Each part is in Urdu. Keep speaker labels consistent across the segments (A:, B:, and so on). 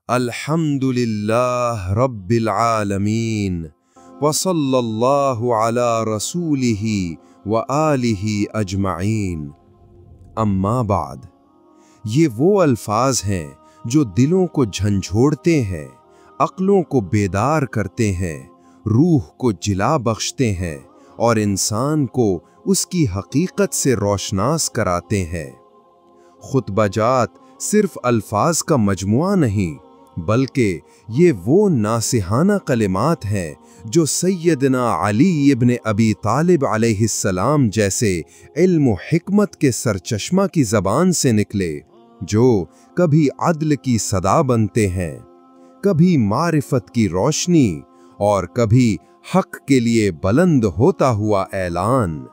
A: الحمدللہ رب العالمین وصلی اللہ علی رسولہ وآلہ اجمعین۔ اما بعد، یہ وہ الفاظ ہیں جو دلوں کو جھنجھوڑتے ہیں، عقلوں کو بیدار کرتے ہیں، روح کو جلا بخشتے ہیں اور انسان کو اس کی حقیقت سے روشناس کراتے ہیں۔ خطبہ جات صرف الفاظ کا مجموعہ نہیں، بلکہ یہ وہ ناصحانہ کلمات ہیں جو سیدنا علی ابن ابی طالب علیہ السلام جیسے علم و حکمت کے سرچشمہ کی زبان سے نکلے، جو کبھی عدل کی صدا بنتے ہیں، کبھی معرفت کی روشنی اور کبھی حق کے لیے بلند ہوتا ہوا اعلان۔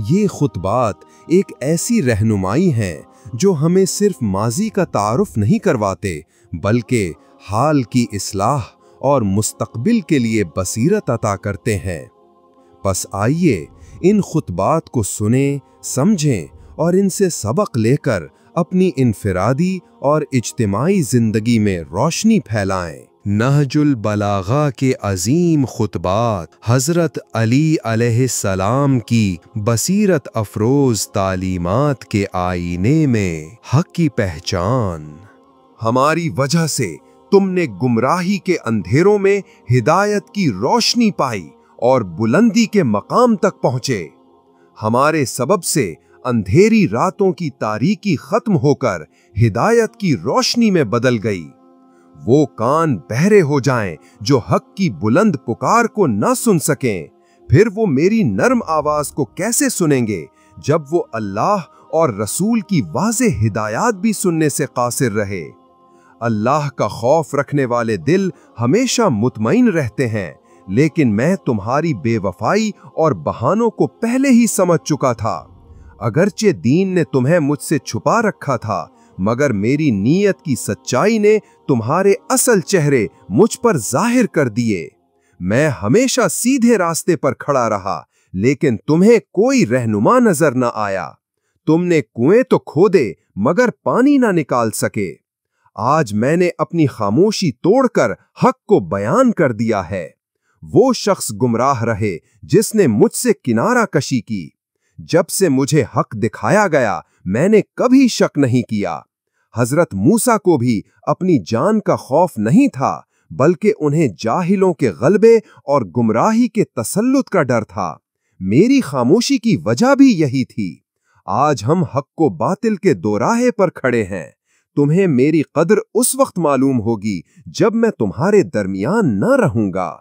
A: یہ خطبات ایک ایسی رہنمائی ہیں جو ہمیں صرف ماضی کا تعارف نہیں کرواتے، بلکہ حال کی اصلاح اور مستقبل کے لیے بصیرت عطا کرتے ہیں۔ پس آئیے ان خطبات کو سنیں، سمجھیں اور ان سے سبق لے کر اپنی انفرادی اور اجتماعی زندگی میں روشنی پھیلائیں۔ نہج البلاغہ کے عظیم خطبات حضرت علی علیہ السلام کی بصیرت افروز تعلیمات کے آئینے میں حق کی پہچان۔
B: ہماری وجہ سے تم نے گمراہی کے اندھیروں میں ہدایت کی روشنی پائی اور بلندی کے مقام تک پہنچے۔ ہمارے سبب سے اندھیری راتوں کی تاریکی ختم ہو کر ہدایت کی روشنی میں بدل گئی۔ وہ کان بہرے ہو جائیں جو حق کی بلند پکار کو نہ سن سکیں، پھر وہ میری نرم آواز کو کیسے سنیں گے جب وہ اللہ اور رسول کی واضح ہدایات بھی سننے سے قاصر رہے۔ اللہ کا خوف رکھنے والے دل ہمیشہ مطمئن رہتے ہیں، لیکن میں تمہاری بے وفائی اور بہانوں کو پہلے ہی سمجھ چکا تھا۔ اگرچہ دین نے تمہیں مجھ سے چھپا رکھا تھا، مگر میری نیت کی سچائی نے تمہارے اصل چہرے مجھ پر ظاہر کر دیے۔ میں ہمیشہ سیدھے راستے پر کھڑا رہا، لیکن تمہیں کوئی رہنما نظر نہ آیا۔ تم نے کنویں تو کھودے مگر پانی نہ نکال سکے۔ آج میں نے اپنی خاموشی توڑ کر حق کو بیان کر دیا ہے۔ وہ شخص گمراہ رہے جس نے مجھ سے کنارہ کشی کی۔ جب سے مجھے حق دکھایا گیا میں نے کبھی شک نہیں کیا۔ حضرت موسیٰ کو بھی اپنی جان کا خوف نہیں تھا، بلکہ انہیں جاہلوں کے غلبے اور گمراہی کے تسلط کا ڈر تھا۔ میری خاموشی کی وجہ بھی یہی تھی۔ آج ہم حق کو باطل کے دوراہے پر کھڑے ہیں۔ تمہیں میری قدر اس وقت معلوم ہوگی جب میں تمہارے درمیان نہ رہوں گا۔